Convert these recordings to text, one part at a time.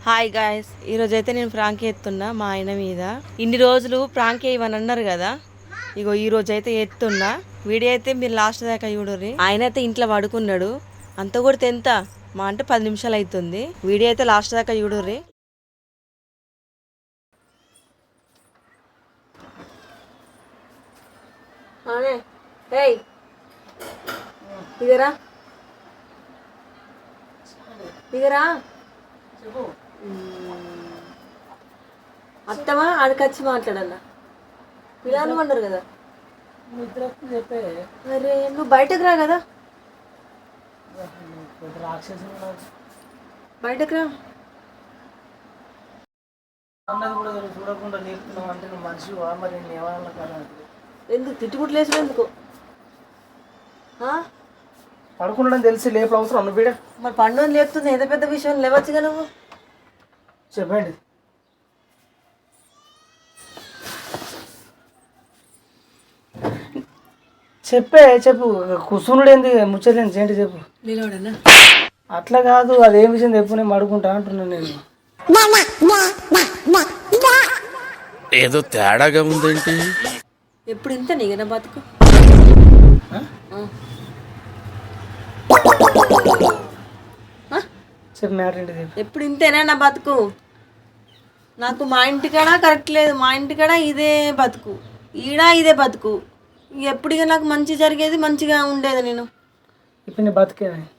Hi guys, ఈరోజైతే నేను prank ఎత్తున్నా మా ఆయన మీద. ఇన్ని రోజులు ప్రాంక్ వేయమని అన్నారు కదా, ఇగో ఈ రోజు అయితే ఎత్తున్నా. వీడియో అయితే మీరు లాస్ట్ దాకా చూడరు. ఆయన అయితే ఇంట్లో పడుకున్నాడు. అంత కూడా ఎంత మా అంటే 10 నిమిషాలు అవుతుంది. వీడియో అయితే లాస్ట్ దాకా చూడరు. ఇగరా ఇగరా అత్తమా ఆడికొచ్చి మాట్లాడాలా పిల్లలు అన్నారు కదా. అరే నువ్వు బయటకు రా కదా, బయటకు రా. ఎందుకు తిట్టుకుంటలేసు? ఎందుకు పడుకుండడం తెలిసి లేపు అవసరం నువ్వు బీడ. మరి పండు లేపుతుంది, ఎంత పెద్ద విషయం లేవచ్చుగా నువ్వు. చెప్పండి. చెప్పు కుసునుడు ఏంది ముచ్చట్లేంది ఏంటి చెప్పు. నిలవడన్నా అట్లా కాదు, అదేం విషయం చెప్పు, నేను పడుకుంటా అంటున్నాను. నేను ఏదో తేడాగా ఉందేంటి? ఎప్పుడు ఇంత నీగనా బతుకు? చెప్పు మ్యాటర్ ఏంటి చెప్పు. ఎప్పుడు ఇంతేనా నా బతుకు? నాకు మా ఇంటికాడ కరెక్ట్ లేదు, మా ఇంటికాడ ఇదే బతుకు, ఈడ ఇదే బతుకు. ఎప్పుడిగా నాకు మంచి జరిగేది, మంచిగా ఉండేది. నేను ఇప్పుడు నీ బతుకేమైంది?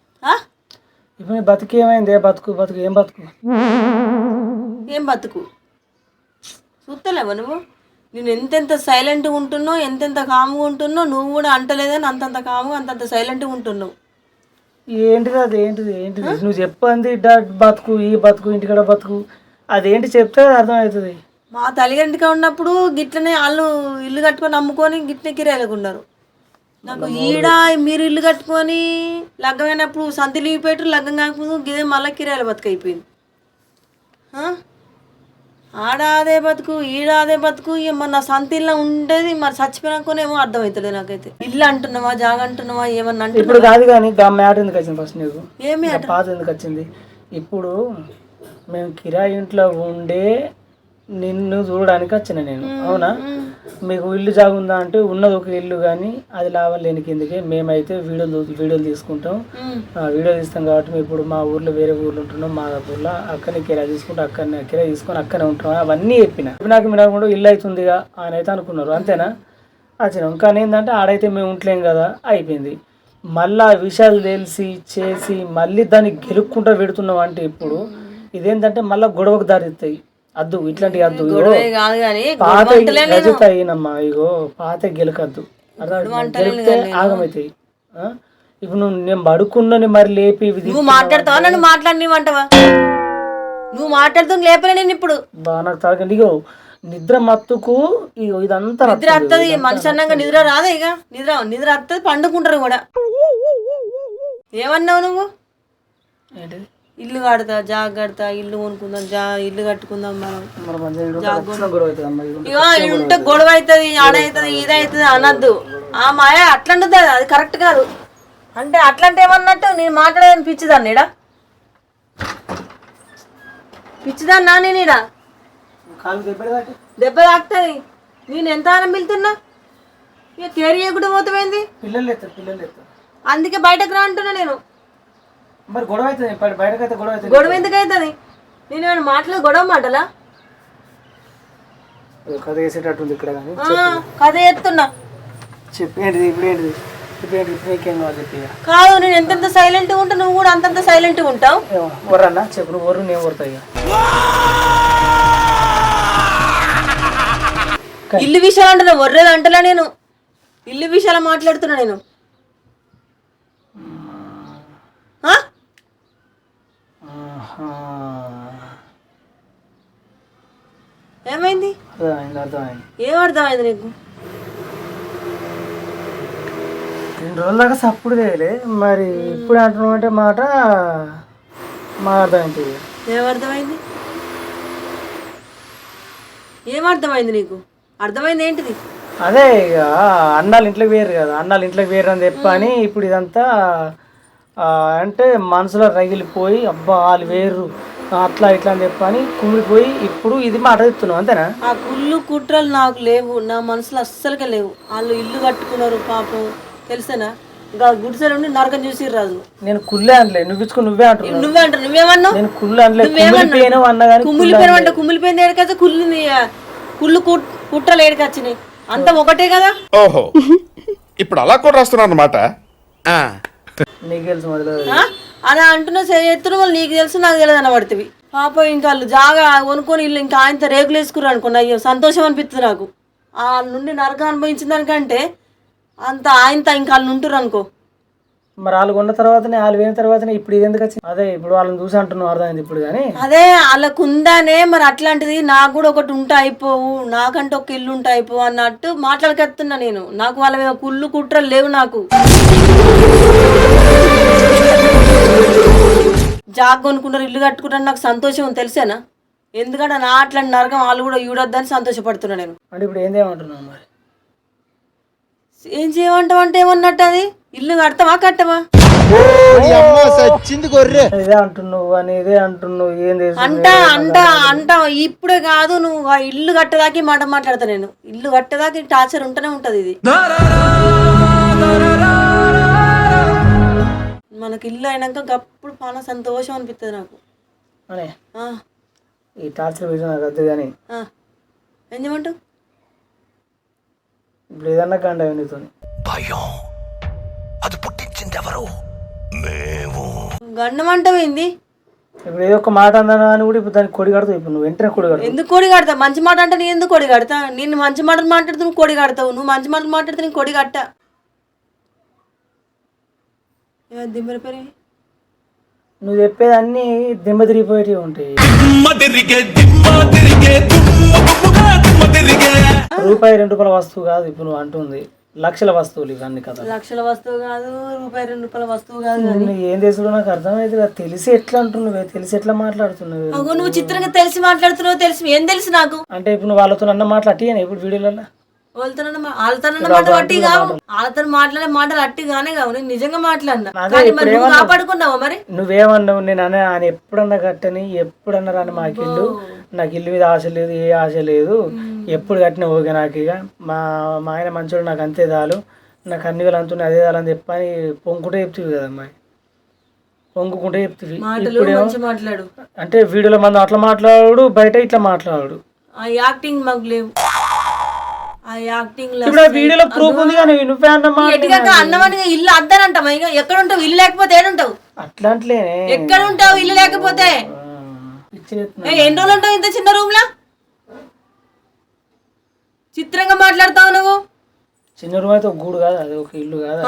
ఇప్పుడు నీ బతుకేమైంది? బతుకు బతుకు ఏం బతుకు? ఏం బతుకు చూస్తలేవా నువ్వు? నేను ఎంతెంత సైలెంట్గా ఉంటున్నావు, ఎంతెంత కామ్గా ఉంటున్నావు. నువ్వు కూడా అంటలేదని అంతంత కామ్గా అంతంత సైలెంట్గా ఉంటున్నావు. ఏంటిది అది? ఏంటిది నువ్వు చెప్పంది? బతుకు ఈ బతుకు ఇంటికాడ బతుకు అదేంటి చెప్తే అర్థమవుతుంది. మా తల్లిదండ్రిగా ఉన్నప్పుడు గిట్లనే వాళ్ళు ఇల్లు కట్టుకొని అమ్ముకొని గిట్లనే కిరాయిలకు ఉన్నారు. నాకు ఈడ మీరు ఇల్లు కట్టుకొని లగ్గమైనప్పుడు సంతి లీవ్ పెట్టు, లగ్గం కాకపోతే గిదే మళ్ళీ కిరాయిల బతుకు అయిపోయింది. ఆడ అదే బతుకు, ఈడ అదే బతుకు. మరి నా సంతిలో ఉండేది మరి చచ్చిపోయినాకనేమో అర్థమవుతుంది నాకైతే. ఇల్లు అంటున్నావా, జాగ అంటున్నావా, ఏమన్నా అంటే ఇప్పుడు కాదు. కానీ మ్యాటర్ ఎందుకు వచ్చింది ఫస్ట్ నీకు? ఏమి పాత ఎందుకు వచ్చింది? ఇప్పుడు మేము కిరాయి ఇంట్లో ఉండే నిన్ను చూడడానికి వచ్చిన నేను, అవునా? మీకు ఇల్లు జాగుందా అంటే ఉన్నది ఒక ఇల్లు, కానీ అది లాభం లేని కిందకే. మేమైతే వీడియోలు తీసుకుంటాం. వీడియో తీస్తాం కాబట్టి ఇప్పుడు మా ఊర్లో వేరే ఊర్లో ఉంటున్నాం. మా ఊర్లో అక్కడనే కిరాయి తీసుకుంటాం, కిరాయి తీసుకొని అక్కడనే ఉంటున్నాం. అవన్నీ చెప్పినాక మీరు కూడా ఇల్లు అవుతుందిగా అని అయితే అనుకున్నారు, అంతేనా? వచ్చినాం. కానీ ఏంటంటే ఆడైతే మేము ఉంటలేం కదా, అయిపోయింది. మళ్ళీ ఆ విషయాలు తెలిసి చేసి మళ్ళీ దాన్ని గెలుక్కుంటూ పెడుతున్నాం అంటే ఇప్పుడు ఇదేంటంటే మళ్ళీ గొడవకు దారిస్తాయి. అద్దు ఇట్లాంటి అద్దు, పాత రజత అయినమ్మా. ఇగో పాత గెలకద్దు, గెలిపితే ఆగమవుతాయి. ఇప్పుడు నేను పడుకున్నని మరి లేపి నువ్వు మాట్లాడతావా? నన్ను మాట్లాడినవంటవా? నువ్వు మాట్లాడుతూ లేపలే నేను ఇప్పుడు. బాగా నాకు తాగండి. ఇగో నిద్ర మత్తుకు ఇగో ఇదంతా నిద్ర వస్తుంది. మనిషి అన్నాక నిద్ర రాదా? ఇక నిద్ర వస్తుంది, పండుకుంటారు కూడా. ఏమన్నావు నువ్వు? ఏంటి? ఇల్లు కడతా, జాగ కడతా, ఇల్లు కొనుక్కుందాం, ఇల్లు కట్టుకుందాం మనం. ఇగో ఉంటే గొడవ అవుతుంది, ఆడవుతుంది, ఇదవుతుంది అనద్దు. ఆ మాయ అట్లంటుంది, అది కరెక్ట్ కాదు. అంటే అట్లాంటి ఏమన్నట్టు నేను మాట్లాడేదని పిచ్చిదాన్ని ఇడా, పిచ్చిదాన్నా నేను ఇడా. దెబ్బ తాకుతుంది. నేను ఎంత ఆనం పిలుతున్నా, ఇక కేర్ చేయకుండా పోతావేంది? అందుకే బయటకు రా అంటున్నా నేను. మరి గొడవ అవుతుంది, బయటకైతే గొడవ ఎందుకు అవుతుంది? నేను ఏమైనా మాటలు గొడవ మాటలా? కథ వేసేటట్టుంది ఇక్కడ. కానీ కథ ఎత్తున్నా చెప్పేంటిది? ఇప్పుడు ఏంటిది? ఇప్పుడు చెప్పి కాదు. నేను ఎంతెంత సైలెంట్గా ఉంటా, నువ్వు కూడా అంతంత సైలెంట్గా ఉంటావు. వర్రన్నా చెప్పు. నువ్వు వర్రు, నేను వర్తా. ఇల్లు విషయాలు అంటున్నా, వర్రేది అంటలా నేను. ఇల్లు విషయాలు మాట్లాడుతున్నా నేను. ఏమైంది? ఏం అర్థమైంది నీకు? 2 రోజుల దాకా సప్పుడు చేయలే, మరి ఇప్పుడు అంటున్నావు అంటే మాట మా అర్థమైంది. ఏమర్థమైంది? ఏమర్థమైంది నీకు? అర్థమైంది ఏంటిది? అదే ఇక అన్నాలు ఇంట్లోకి వేరు కదా, అన్నాలు ఇంట్లోకి వేరు అని చెప్పని ఇప్పుడు ఇదంతా అంటే మనసులో రగిలిపోయి అబ్బా వాళ్ళు వేరు అట్లా ఇట్లా అని చెప్పని కుమిలిపోయి ఇప్పుడు ఇది మాట చెప్తున్నావు అంతేనా? ఆ కుళ్ళు కుట్రలు నాకు లేవు, నా మనసులో అస్సలుకే లేవు. వాళ్ళు ఇల్లు కట్టుకున్నారు పాపం, తెలుసేనా? ఇంకా గుడిసె నుండి నరకం చూసి రాజు. నేను కుళ్ళే అనలే, నువ్వు ఇచ్చుకుని నువ్వే అంటున్నావు. నువ్వే అంటావు, నువ్వేమన్నావు? నేను కుళ్ళు అనలే, కుమిలిపోయాను అన్నా కానీ కుమిలిపోయిన అంటే కుమిలిపోయింది ఏడికైతే కుళ్ళు కుట్రలు ఏడికొచ్చినాయి, అంతా ఒకటే కదా. ఓహో, ఇప్పుడు అలా కూడా రాస్తున్నాను అనమాట. నీకు తెలుసు మొదలు అలా అంటున్నా ఎత్తున వాళ్ళు నీకు తెలుసు నాకు తెలియదు అనబడుతుంది. పాపం ఇంకా వాళ్ళు జాగా కొనుక్కొని ఇల్లు ఇంకా ఆయనతో రేకులు వేసుకున్నారు అనుకోండి, అయ్యో సంతోషం అనిపిస్తుంది నాకు. వాళ్ళ నుండి నరకం అనుభవించిన దానికంటే అంత ఆయనతో ఇంకా వాళ్ళు ఉంటున్నారు అనుకో. మరి వాళ్ళు కొన్న తర్వాతనే వాళ్ళు పోయిన తర్వాతనే ఇప్పుడు ఇది ఎందుకు వచ్చింది? అదే ఇప్పుడు వాళ్ళని చూసి అంటున్నావు, అర్థమైంది ఇప్పుడు. కానీ అదే వాళ్ళకు ఉందానే మరి అట్లాంటిది నాకు కూడా ఒకటి ఉంటే అయిపోవు, నాకంటే ఒక ఇల్లు ఉంటే అయిపోవు అన్నట్టు మాట్లాడకెత్తున్నా నేను. నాకు వాళ్ళ మీద కుళ్ళు కుట్రలు లేవు నాకు. జాగ్ కొనుక్కున్నారు, ఇల్లు కట్టుకున్నారు, నాకు సంతోషం తెలిసేనా? ఎందుకంటే నా అట్లాంటి నరకం వాళ్ళు కూడా ఈడొద్దని సంతోషపడుతున్నా నేను. అంటే ఇప్పుడు ఏం చేయమంటున్నావు? మరి ఏం చేయమంటావు అంటే ఏమన్నట్టు? అది ఇల్లు కడతావా కట్టవా? ఇదే అంటున్నావు అని ఇదే అంటున్నావు, ఏం అంటా ఇప్పుడే కాదు, నువ్వు ఆ ఇల్లు కట్టేదాకి మాట మాట్లాడతా నేను. ఇల్లు కట్టేదాకి టార్చర్ ఉంటూనే ఉంటది. ఇది మనకి ఇల్లు అయినాక అప్పుడు చాలా సంతోషం అనిపిస్తుంది నాకు. అనే ఈ టార్చర్ విషయం నాకు వద్దు. కానీ ఏం చేయమంటావు? ఇప్పుడు ఏదన్నా గండ నీతో భయం అది పుట్టించింది ఎవరు? మేము. గండం అంటావేంది? ఇప్పుడు ఏదో ఒక మాట అన్నా అని కూడా ఇప్పుడు దానికి కొడి కడతావు. ఇప్పుడు నువ్వు వెంటనే కొడి కడతావు. ఎందుకు కొడి కడతా? మంచి మాట అంటే నేను ఎందుకు కొడి కడతా? నేను మంచి మాటలు మాట్లాడితే నువ్వు కొడి కడతావు, నువ్వు మంచి మాటలు మాట్లాడితే నేను కొడి కట్ట. దిమ్మరిపోయి నువ్వు చెప్పేదన్నీ దిమ్మ తిరిగిపోయేటివి ఉంటాయి. రూపాయి 2 రూపాయల వస్తువు కాదు ఇప్పుడు నువ్వు అంటుంది, లక్షల వస్తువులు ఇవన్నీ కదా. లక్షల వస్తువు కాదు, రూపాయి 2 రూపాయల వస్తువు కాదు. ఏం తెలుసు నాకు అర్థమైతే కదా. తెలిసి ఎట్లా అంటున్నావే, తెలిసి ఎట్లా మాట్లాడుతున్నావు? నువ్వు చిత్రంగా తెలిసి మాట్లాడుతున్నావు. తెలిసి ఏం తెలుసు నాకు? అంటే ఇప్పుడు నువ్వు వాళ్ళతో అన్న మాట్లాడి ఇప్పుడు వీడియోలలో వాళ్ళతో మాటలు అట్టి కావు, వాళ్ళతో మాట్లాడే మాటలు అట్టిగానే కావు. నేను నిజంగా మాట్లాడినా, కానీ మరి నువ్వు కాపాడుకున్నావా? మరి నువ్వేమన్నావు? నేను ఆయన ఎప్పుడన్నా కట్టని, ఎప్పుడన్నా రాని మాకు ఇల్లు, నాకు ఇల్లు మీద ఆశ లేదు, ఏ ఆశ లేదు, ఎప్పుడు కట్టినా ఓకే నాకు. ఇక మా ఆయన మంచోడు, నాకు అంతే దాలు, నాకు అన్ని వేలు అంతున్నాయి, అదే దాలని చెప్పని పొంగుకుంటే చెప్తివి కదమ్మా, పొంగుకుంటే చెప్తివి. మాట్లాడు అంటే వీడియోలో మనం అట్లా మాట్లాడు, బయట ఇట్లా మాట్లాడు. ఆ యాక్టింగ్ మాకు లేవు. ఆ యాక్టింగ్ వీడియోలో ప్రూఫ్ ఉంది కానీ నువ్వే అన్నమని ఇల్లు అద్దనంటావా? ఇక ఎక్కడ ఉంటావు? ఇల్లు లేకపోతే ఏడుంటావు? అట్లా అంటే ఎక్కడ ఉంటావు ఇల్లు లేకపోతే? ఎన్ని రోజులు ఉంటావు ఇంత చిన్న రూమ్ లా? చిత్రంగా మాట్లాడతావు నువ్వు. చిన్న రూమ్ అయితే ఒక గూడు కాదు, అది ఒక ఇల్లు కాదు.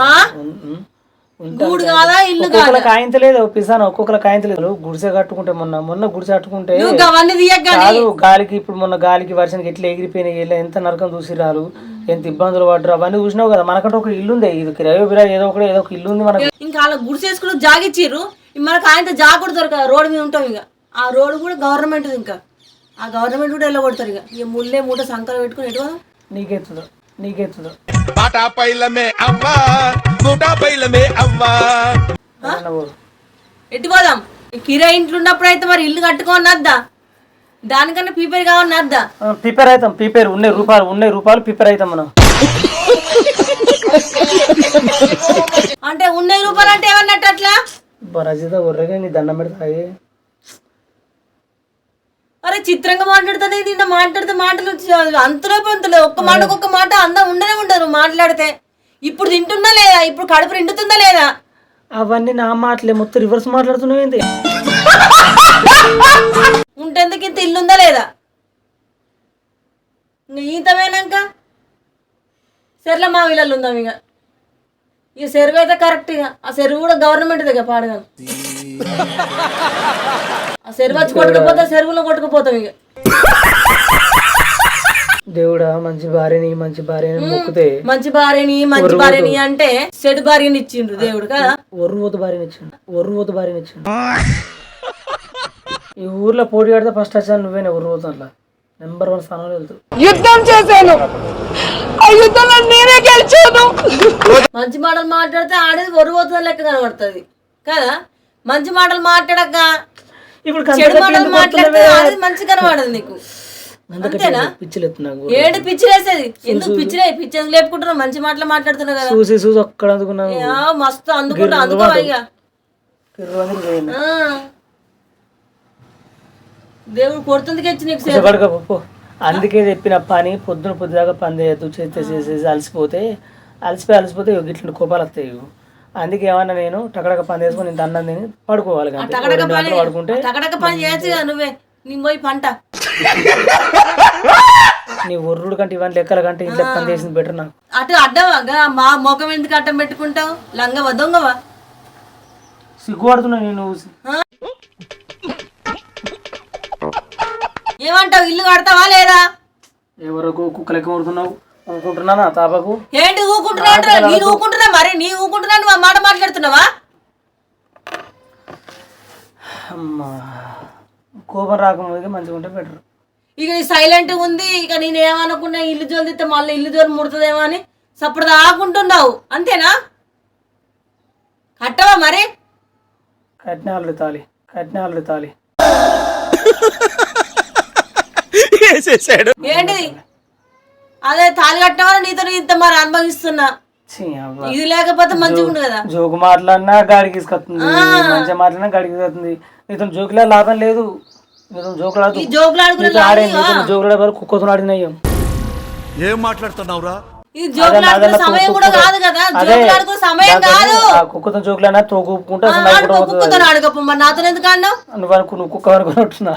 గూడు కాదా ఇల్లు కాదా? ఒక్కొక్కరికి కాయించలేదు పిసాను, ఒక్కొక్కరికి కాయించలేదు. గుడిసె కట్టుకుంటే మొన్న గుడిసె కట్టుకుంటే కాదు, గాలికి ఇప్పుడు మొన్న గాలికి వర్షానికి ఎట్లా ఎగిరిపోయినాయి, ఎంత నరకం చూసిరాలు, ఎంత ఇబ్బందులు పడ్డారు, అవన్నీ చూసినావు కదా. మనకంటే ఒక ఇల్లు ఉంది, ఇది కిరాయో బిరాయో ఏదో ఒక ఇల్లు ఉంది మనకి. ఇంకా అలా గుడిసేసుకుని జాగిచ్చిర్రు, మనకు ఆయన జాగూడ దొరకదు, రోడ్డు మీద ఉంటాం. ఇక ఆ రోడ్డు కూడా గవర్నమెంట్, ఇంకా ఆ గవర్నమెంట్ కూడా వెళ్ళగొడతారు. ఇక ముళ్ళే మూట సంకలు పెట్టుకుని ఎటు నీకెత్తుదో ఎటు పోదాం? కిరా ఇంట్లో ఉన్నప్పుడు అయితే మరి ఇల్లు కట్టుకోని అద్దా, దానికన్నా ప్రిపేర్ కావని అద్దా. ప్రిపేర్ అవుతాం, ప్రిపేర్ ఉన్నాయి రూపాయలు ప్రిపేర్ అవుతాం మనం. అంటే ఉన్నాయి రూపాయలు అంటే ఏమన్నట్టు అట్లా? రజిత ఉర్రగా నీ దండం పెడతాయి. అరే చిత్రంగా మాట్లాడుతుంది, నిన్న మాట్లాడితే మాటలు అంతలో పొంతలే, ఒక్క మాట అందం ఉండనే ఉండదు మాట్లాడితే. ఇప్పుడు తింటుందా లేదా? ఇప్పుడు కడుపు నిండుతుందా లేదా? అవన్నీ నా మాటలే, మొత్తం రివర్స్ మాట్లాడుతున్నావు ఏంటి? ఉంటేందుకు ఇంత ఇల్లుందా లేదా? ఈతమైనాక సెర్ల మా వీళ్ళల్లో ఉందాం. ఇక చెరువు అయితే కరెక్ట్. ఇక ఆ చెరువు కూడా గవర్నమెంట్ దగ్గర పాడగా, ఆ చెరువు వచ్చి కొట్టుకుపోతా, చెరువులో కొట్టుకుపోతాం. ఇక దేవుడా మంచి భార్యని మొక్కుతే, మంచి భార్యని అంటే చెడు భార్యని ఇచ్చిండు దేవుడు కదా. ఒర్రుపోతు భార్యని ఇచ్చిండు. ఈ ఊర్లో పోటీ ఆడితే ఫస్ట్ వచ్చాను నువ్వేనే, ఒర్రుపోతు అట్లా నెంబర్ 1 స్థానంలో వెళ్తావు. యుద్ధం చేశాను, ఆ యుద్ధంలో నేనే గెలిచాను. మంచి మాటలు మాట్లాడితే ఆడేది ఒర్రుపోతున్న లెక్క కనబడుతుంది కదా. మంచి మాటలు మాట్లాడక ఇప్పుడు చెడు మాటలు మాట్లాడితే అది మంచిగా కనబడదు నీకు. అంతేనా? పిచ్చిలేస్తున్నావు ఏడు పిచ్చిలేసేది ఎందుకు పిచ్చి లేపుకుంటున్నావు? మంచి మాటలు మాట్లాడుతున్నావు కదా. చూసి ఒక్కడ అందుకున్నావు మస్తు అందుకుంటా అందుకో ఇక దేవుడు కొడుతుందికి వచ్చి నీకు పడుకోపో. అందుకే చెప్పిన పని పొద్దుదాకా పని చేయొద్దు. చేసేసి అలసిపోతే ఇట్లా కోపాలు వస్తాయి. అందుకే ఏమన్నా నేను టకడక పని చేసుకుని నేను అన్నం తిని పడుకోవాలి. పడుకుంటే టకడక పని చేయొచ్చు కదా నువ్వే. నీ పోయి పంట నీ ఒర్రుడు కంటే ఇవన్నీ లెక్కల కంటే ఇంట్లో పని చేసింది బెటర్ నాకు. అటు అడ్డవా మా మొఖం ఎందుకు అడ్డం పెట్టుకుంటావు? లంగవా దొంగవా? సిగ్గుపడుతున్నా నేను. ఏమంటావు? ఇల్లు కడతావా లేదా? ఎవరకు కుక్కలెక్క ఊరుతున్నావు ఊకుంటున్నానా తాపకు? ఏంటి ఊకుంటున్నా? నేను ఊకుంటున్నా మరి నీ ఊకుంటున్నా నువ్వు మాట మాట్లాడుతున్నావా? అమ్మా కోపం రాకముందుగా మంచిగా ఉంటే బెటర్. ఇక సైలెంట్ ఉంది. ఇక నేను ఏమనుకున్నా ఇల్లు జోలు తిస్తే మళ్ళీ ఇల్లు జోలు ముడుతుందేమో అని సప్పుడు ఆకుంటున్నావు. అంతేనా? కట్టవా మరి? కట్నాలు తాలి ఏంటిది? అదే తాళి కట్టవా నీతో ఇంత మరి అనుభవిస్తున్నా. ఇది లేకపోతే మంచిగా ఉండు కదా. జోకు మాట్లాడినా గాడికి తీసుకొస్తుంది, మంచిగా మాట్లాడినా గాడికి తీసుకొస్తుంది. నీతో జోకులే లాభం లేదు. నీతో జోకులాడే వరకు కుక్కతో ఆడినయ్యాం. ఏం మాట్లాడుతున్నావురా? సమయం కూడా కాదు కదా. జోకులాడుకునే సమయం కాదు. కుక్కతో జోకులైనా తోకుంటా కుక్కతో ఆడుకోపో. మరి నాతో ఎందుకు అన్నావు? నువ్వు కుక్క వరకు ఉంటున్నా.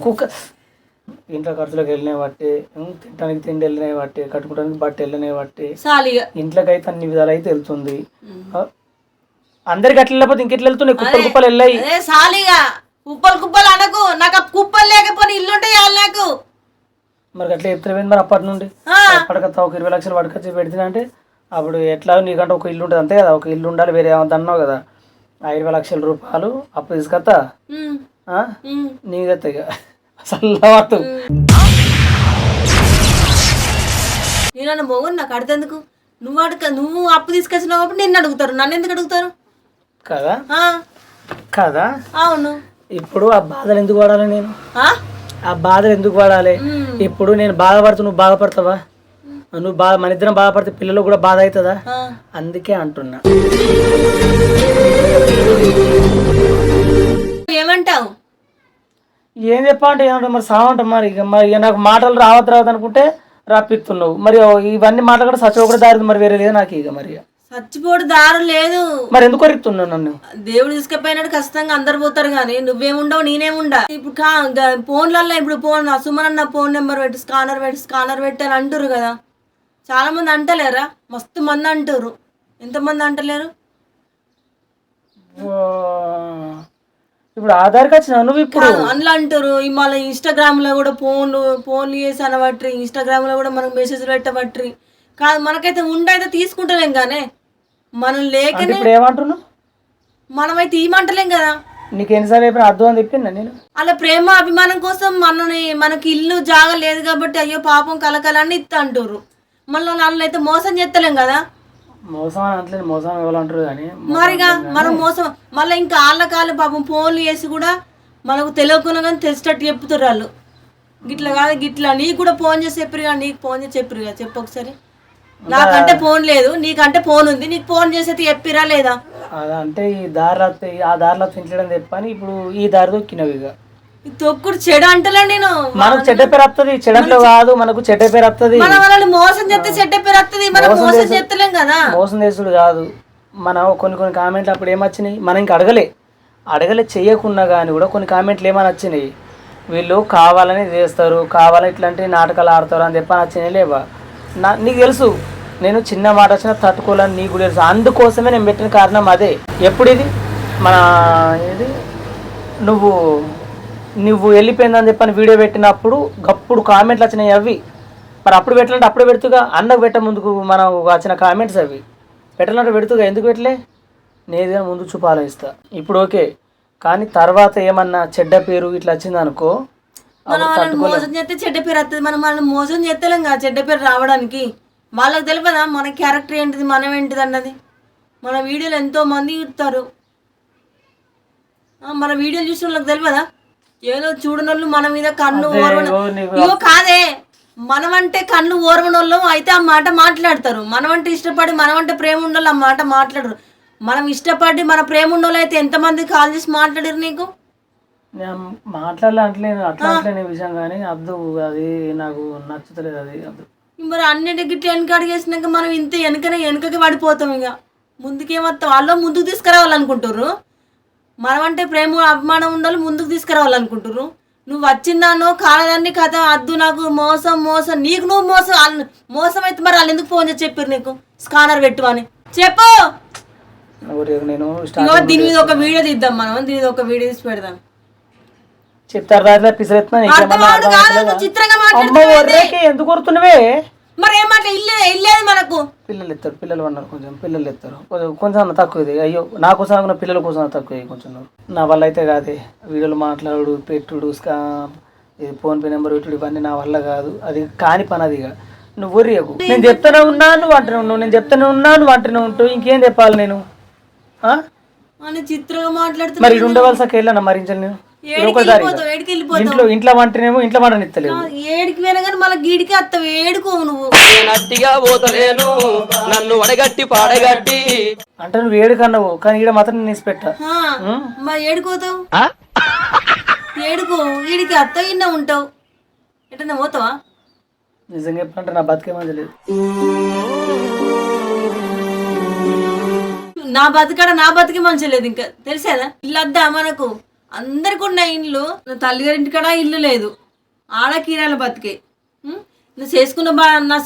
కుక్క ఇంట్లో ఖర్చులకు వెళ్ళినాయి బట్టి, తినడానికి తిండి వెళ్ళినాయి బట్టి, కట్టుకోవడానికి బట్ట వెళ్ళినాయి బట్టి, ఇంట్లోకి అయితే అన్ని విధాలు అయితే వెళ్తుంది. అందరికి అట్లా వెళ్ళకపోతే ఇంకెట్లా వెళ్తున్నాయి? కుప్పలు వెళ్ళాయి. సాలిగా కుప్పలు అనకు. నాకు కుప్పలు లేకపోతే ఇల్లుంటే నాకు మరి అట్లా చెప్తే మరి అప్పటి నుండి పడకత్తా ఒక 20 లక్షలు పడకొచ్చి పెడితే అంటే అప్పుడు ఎట్లా నీకంటే ఒక ఇల్లు ఉంటుంది అంతే కదా. ఒక ఇల్లు ఉండాలి, వేరే ఏమన్నా అన్నావు కదా. ఆ 20 లక్షల రూపాయలు అప్పు తీసుకొస్తా నీదెత్త ఇక అసలు నేను మొగను నాకు అడితేందుకు? నువ్వు అప్పు తీసుకొచ్చినావు కాబట్టి నిన్ను అడుగుతారు, నన్ను ఎందుకు అడుగుతారు కదా? కదా అవును. ఇప్పుడు ఆ బాధలు ఎందుకు పడాలి? నేను ఆ బాధలు ఎందుకు పడాలి? ఇప్పుడు నేను బాధపడుతూ నువ్వు బాధపడతావా? నువ్వు మన ఇద్దరం బాధపడితే పిల్లలు కూడా బాధ అవుతుందా? అందుకే అంటున్నా. ఏమంటావు? ఏం చెప్పా అంటే ఏమంటావు మరి? సావంటాం మరి. ఇక నాకు మాటలు రావద్దు అనుకుంటే రాపిస్తున్నావు. మరి ఇవన్నీ మాటలు కూడా సచివ కూడా దారి మరి వేరే లేదు నాకు. ఇక మరి చచ్చిపోడు దారు లేదు. మరి ఎందుకు కొరుకుతున్నావు నన్ను? దేవుడు తీసుకుపోయినాడు ఖచ్చితంగా అందరు పోతారు కానీ నువ్వేముండవు నేనేముండా. ఇప్పుడు ఫోన్లలో ఇప్పుడు సుమన్ అన్న ఫోన్ నెంబర్ పెట్టి స్కానర్ పెట్టి అని అంటారు కదా. చాలా మంది అంటలేరా? మస్తు మంది అంటారు. ఎంతమంది అంటలేరు? ఇప్పుడు ఆధార్ కార్డు నువ్వు ఇప్పుడు అందులో అంటారు. మళ్ళీ ఇన్స్టాగ్రామ్ లో కూడా ఫోన్లు చేసి అనబట్టి ఇన్స్టాగ్రామ్ లో కూడా మనకు మెసేజ్ పెట్టబట్టి కాదు. మనకైతే ఉండైతే తీసుకుంటలేం కానీ మనం లేకనే ఏమంటున్నావు? మనమైతే ఏమంటలేం కదా. నీకు ఎన్నిసార్లు అయిపోయినా అర్థం అని చెప్పిందా నేను? అలా ప్రేమ అభిమానం కోసం మనకి ఇల్లు జాగా లేదు కాబట్టి అయ్యో పాపం కలకలని ఇస్తా అంటారు. మళ్ళీ నన్ను అయితే మోసం చేస్తలేం కదా. మోసం అని అంటలేదు, మోసం ఇవ్వాలంటారు కానీ మరిగా మనం మోసం మళ్ళీ ఇంకా వాళ్ళ పాపం ఫోన్లు చేసి కూడా మనకు తెలియకుండా కానీ తెలిసేటట్టు చెప్తారు వాళ్ళు. గిట్లా కాదు గిట్లా నీకు కూడా ఫోన్ చేసి చెప్పారు కదా, నీకు ఫోన్ చేసి చెప్పారు కదా. చెప్పు ఒకసారి. నాకంటే ఫోన్ లేదు, నీకంటే ఫోన్ ఉంది, నీకు ఫోన్ చేసేది చెప్పిరా లేదా? అదంటే ఈ దారిలో ఆ దారిలో తింటడం చెప్పని ఇప్పుడు ఈ దారి తొక్కినవి. ఇక తొక్కుడు చెడు అంటలే నేను. మనకు చెడ్డ పేరు వస్తుంది, చెడంలో కాదు మనకు చెడ్డ పేరు వస్తుంది. మన వాళ్ళని మోసం చేస్తే చెడ్డ పేరు వస్తుంది. మనం మోసం చేస్తలేం కదా. మోసం చేసుడు కాదు. మనం కొన్ని కామెంట్లు అప్పుడు ఏమొచ్చినాయి మనం ఇంక అడగలే చేయకున్నా కానీ కూడా కొన్ని కామెంట్లు ఏమని వచ్చినాయి. వీళ్ళు కావాలని చేస్తారు, కావాలని ఇట్లాంటి నాటకాలు ఆడతారు అని చెప్పని వచ్చినాయి లేవా? నీకు తెలుసు నేను చిన్న మాట వచ్చినా తట్టుకోవాలని నీకు తెలుసు. అందుకోసమే నేను పెట్టిన కారణం అదే. ఎప్పుడు ఇది మన ఇది నువ్వు వెళ్ళిపోయిందని చెప్పని వీడియో పెట్టినప్పుడు గప్పుడు కామెంట్లు వచ్చినాయి అవి. మరి అప్పుడు పెట్టాలంటే అప్పుడే పెడుతుగా. అన్నకు పెట్ట ముందుకు మనం వచ్చిన కామెంట్స్ అవి పెట్టాలంటే పెడుతుగా. ఎందుకు పెట్టలే? నేనే ముందు చూపు ఆలోచిస్తా. ఇప్పుడు ఓకే కానీ తర్వాత ఏమన్నా చెడ్డ పేరు ఇట్లా వచ్చింది అనుకో, మనం వాళ్ళని మోసం చేస్తే చెడ్డ పేరు వస్తుంది. మనం వాళ్ళని మోసం చేస్తలేం కదా చెడ్డ పేరు రావడానికి. వాళ్ళకి తెలియదా మన క్యారెక్టర్ ఏంటిది, మనం ఏంటిది అన్నది. మన వీడియోలు ఎంతో మంది చూస్తారు. మన వీడియోలు చూసిన వాళ్ళకి తెలియదా? ఏదో చూడనోళ్ళు మన మీద కన్ను ఓర్వన ఇగో కాదే, మనమంటే కన్ను ఓర్వనోళ్ళు అయితే ఆ మాట మాట్లాడతారు. మనమంటే ఇష్టపడి మనమంటే ప్రేమ ఉన్నోళ్ళు ఆ మాట మాట్లాడరు. మనం ఇష్టపడి మన ప్రేమ ఉన్నోళ్ళు అయితే ఎంతమంది కాల్ చేసి మాట్లాడారు నీకు? మాట్లాడలేట్లేదు అట్లా అట్లనే విషయం కానీ అద్దు, అది నాకు నచ్చుతలేదు, అది అద్దు. మరి అన్నిటికి ఇట్లా వెనక అడిగేసినాక మనం ఇంత వెనకకి పడిపోతాం. ఇక ముందుకేమొస్తాం, వాళ్ళు ముందుకు తీసుకురావాలనుకుంటారు. మనమంటే ప్రేమ అభిమానం ఉండాలి, ముందుకు తీసుకురావాలనుకుంటారు. నువ్వు వచ్చిందానో కాలదాన్ని కథ అద్దు, నాకు మోసం మోసం, నీకు నువ్వు మోసం మోసం అయితే మరి వాళ్ళు ఎందుకు ఫోన్ చేసి చెప్పారు నీకు స్కానర్ పెట్టు అని చెప్పు. నేను దీని మీద ఒక వీడియో తీద్దాం, మనం దీని మీద ఒక వీడియో తీసి పెడదాం. చెప్తారు చిత్రంగా ఎందుకు కొడుతున్నవే? మరి ఏమాట ఇల్లేదు మనకు పిల్లలు ఎత్తారు, పిల్లలు అన్నారు, కొంచెం పిల్లలు ఎత్తారు, కొంచెం తక్కువ ఇది. అయ్యో నా కోసం అనుకున్న పిల్లల కోసం తక్కువ కొంచెం. నా వల్ల అయితే కాదే, వీడియోలు మాట్లాడు పెట్టుడు ఫోన్పే నెంబర్ పెట్టుడు ఇవన్నీ నా వల్ల కాదు, అది కాని పని. అది నువ్వు వర్రియకు, నేను చెప్తానే ఉన్నాను నువ్వు అంటనే ఉన్నావు, నేను చెప్తానే ఉన్నాను నువ్వు అంటనే ఉంటావు, ఇంకేం చెప్పాలి నేను? చిత్రంగా మాట్లాడుతున్నా మరి ఇది ఉండవలస వెళ్ళాను మరించాను నేను ఇంట్లో ఇంట్లో వంటనేమో ఇంట్లో వంట నిత్తలేదు, ఏడికి పోయినా కానీ మళ్ళీ గీడికి వస్తావు, ఏడుకోవు నువ్వు. నన్ను వడగట్టి పాడగట్టి అంటే నువ్వు ఏడుకన్నావు కానీ ఈడ మాత్రం నేను పెట్టా. మరి ఏడుకోతావు, ఏడుకో, ఈడికి అత్త ఇన్న ఉంటావు, ఎట్టన్నా పోతావా? నిజంగా చెప్పంటే నా బతికే మంది నా బతికే మంచి లేదు. ఇంకా తెలిసేదా? ఇల్లు వద్దా మనకు? అందరికి ఉన్న ఇండ్లు, తల్లిగారింటి కాడ ఇల్లు లేదు, ఆడ కీరాల బతికే. నా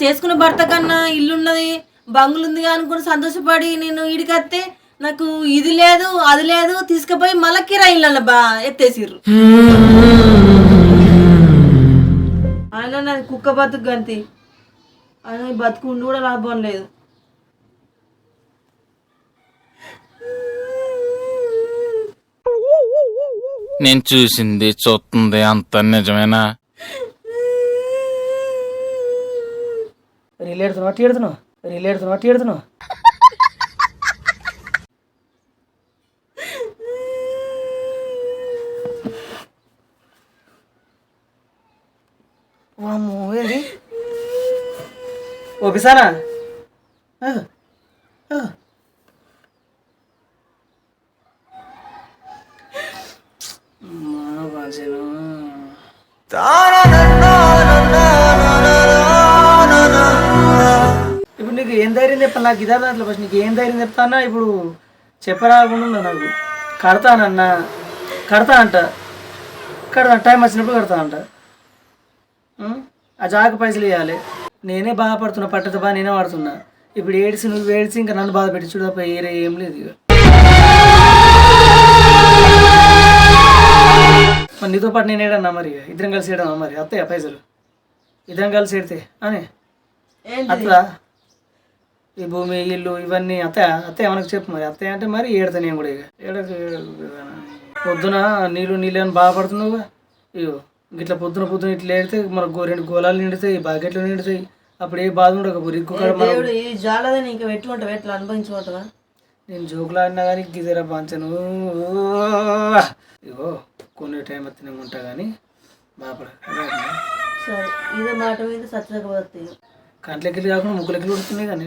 చేసుకున్న భర్త కన్నా ఇల్లున్నది బంగులుందిగా అనుకుని సంతోషపడి నేను ఈడికత్తే నాకు ఇది లేదు అది లేదు తీసుకుపోయి మళ్ళీ కిరా ఇళ్ళ ఎత్తేసిర్రు. ఆయన నాది కుక్క బతుకు గంతి, ఆయన బతుకు ఉండి కూడా లాభం లేదు. నేను చూసింది చూస్తుంది అంత నిజమేనా? రీలేడుతున్నావు ఏంది ఓపిసానా? ఇప్పుడు నీకు ఏం ధైర్యం చెప్పాలి? నాకు ఇదే దాంట్లో ఫస్ట్ నీకు ఏం ధైర్యం చెప్తానా? ఇప్పుడు చెప్పరాకుండా నాకు కడతా టైం వచ్చినప్పుడు కడతా. ఆ జాగ పైసలు ఇవ్వాలి. నేనే బాధపడుతున్నా, పట్టత బాగా నేనే వాడుతున్నా. ఇప్పుడు నువ్వు ఏడ్చి ఇంకా నన్ను బాధ పెట్టి చూడప్ప ఏరే ఏం లేదు. ఇక మరి నీతో పాటు నేను ఏడన్నా, మరి ఇద్దరం కలిసి ఏడన్నా, మరి అత్తయ్య పైసలు ఇద్దరం కలిసి ఏడితే అని అట్లా ఈ భూమి ఇల్లు ఇవన్నీ అత్తయ్య మనకు చెప్పు. మరి అత్తయ్య అంటే మరి ఏడతా నేను కూడా. ఇక పొద్దున నీళ్ళు అని బాధపడుతున్నావుగా. ఇగో ఇట్లా పొద్దున ఇట్లా ఏడితే మనకు 2 గోళాలు నిండుతాయి, బాకెట్లు నిండుతాయి. అప్పుడు ఏ బాధ ఉండకపో అనుభవించుకుంటావా? నేను జోకులు ఆడినా కానీ గిజరా పంచను. ఇగో కొన్ని టైం వచ్చి నేను ఉంటా కానీ బాపడ సరే ఇదే మాట మీద సచ్చకపోతే కంట్లెక్కిలు కాకుండా ముక్కులెక్కిలు ఉడుతున్నాయి కానీ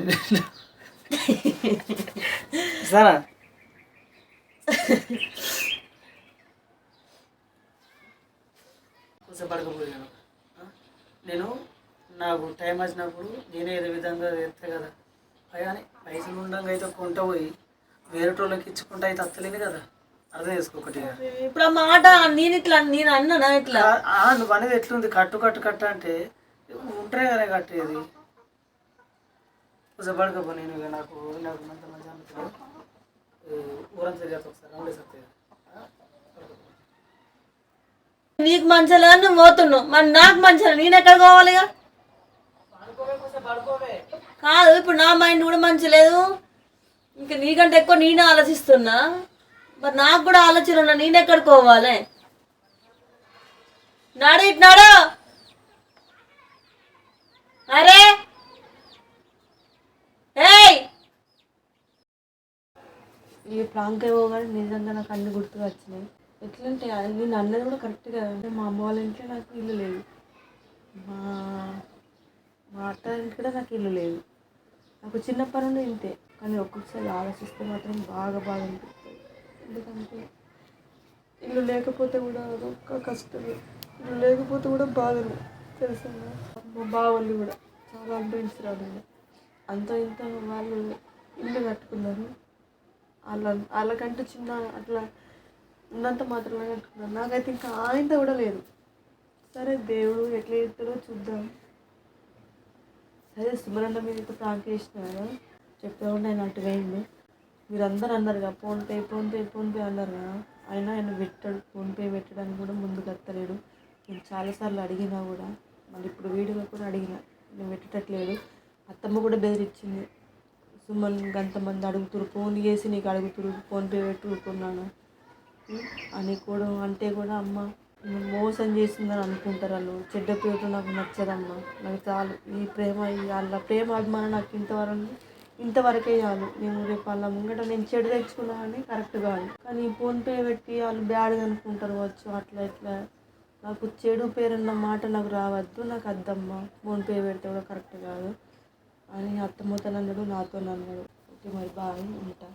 సరా కొంచెం పడకపోయాను. నేను నాకు టైం వచ్చినప్పుడు నేనే ఏదో విధంగా చేస్తా కదా. కానీ పైసలు ఉండగా అయితే కొంట పోయి వేరే వాళ్ళకి ఇచ్చుకుంటా అయితే అత్తలేదు కదా. అర్థం చేసుకోకటి. ఇప్పుడు ఆ మాట నేను అన్నా ఇట్లా నువ్వు అనేది ఎట్లుంది? కట్టు అంటే ఉంటాయి కదా కట్టేది. కొంచెం పడకపో. నేను నాకు మంచి అమ్ముతాడు ఊరంతా తిరిగి ఒకసారి రౌండే సత్తాయి. నీకు మంచిగా నువ్వు పోతున్నావు, మరి నాకు మంచిగా నేను ఎక్కడ పోవాలిగా? కాదు ఇప్పుడు నా మైండ్ కూడా మంచి లేదు. ఇంకా నీకంటే ఎక్కువ నేనే ఆలోచిస్తున్నా. మరి నాకు కూడా ఆలోచన ఉన్నా, నేను ఎక్కడికి పోవాలి? నాడు అరే ఏయ్ ఈ ప్రాంక్ ఏవో కానీ నిజంగా నాకు అన్ని గుర్తుగా వచ్చినాయి. ఎట్లంటే నేను అన్నది కూడా కరెక్ట్గా అంటే మా అమ్మ వాళ్ళ ఇంట్లో నాకు ఇల్లు లేదు, మా మా అత్త ఇంట్లో కూడా నాకు ఇల్లు లేదు. నాకు చిన్నప్పటి నుండి ఇంతే. కానీ ఒక్కొక్కసారి ఆలోచిస్తే మాత్రం బాగా బాగా అనిపిస్తుంది. ఎందుకంటే ఇల్లు లేకపోతే కూడా అదొక్క కష్టమే, ఇల్లు లేకపోతే కూడా బాధలు తెలుసా. మా బావళ్ళు కూడా చాలా అనుభవించరాదు. అంత ఇంత వాళ్ళు ఇల్లు కట్టుకున్నారు, వాళ్ళకంటే చిన్న అట్లా ఉన్నంత మాత్రమే కట్టుకున్నారు. నాకైతే ఇంకా ఆయనతో కూడా లేదు. సరే దేవుడు ఎట్లా చేస్తాడో చూద్దాం. సరే సుమరన్న మీద అయితే ప్రాంక్ చేసిన కదా, చెప్పే ఉండి ఆయన అటు వేయండి. మీరు అందరూ అన్నారు కదా ఫోన్పే అన్నారు కదా, ఆయన పెట్టాడు. ఫోన్పే పెట్టడానికి కూడా ముందుకు వస్తలేడు. నేను చాలాసార్లు అడిగినా కూడా, మళ్ళీ ఇప్పుడు వీడియోలో కూడా అడిగిన, నేను పెట్టేటట్లేదు. అత్తమ్మ కూడా బెదిరించింది, సుమన్ అంతమంది అడుగుతురు, ఫోన్ చేసి నీకు అడుగుతురు, ఫోన్పే పెట్టి ఊరుకున్నాను అని కూడా అంటే కూడా అమ్మ నేను మోసం చేసిందని అనుకుంటారు వాళ్ళు. చెడ్డ పేరు నాకు నచ్చదమ్మా, నాకు చాలు ఈ ప్రేమ, వాళ్ళ ప్రేమ అభిమానం నాకు ఇంతవరకే చాలు. నేను రేపు వాళ్ళ ముంగట నేను చెడు తెచ్చుకున్నా కానీ కరెక్ట్ కాదు. కానీ ఫోన్పే పెట్టి వాళ్ళు బ్యాడ్గా అనుకుంటారు వచ్చు, అట్లా ఇట్లా నాకు చెడు పేరన్న మాట నాకు రావద్దు, నాకు అద్దమ్మా. ఫోన్పే పెడితే కూడా కరెక్ట్ కాదు అని అత్తమ్మతో అన్నాడు, నాతో అన్నాడు. ఓకే మరి బాయ్, ఉంటా.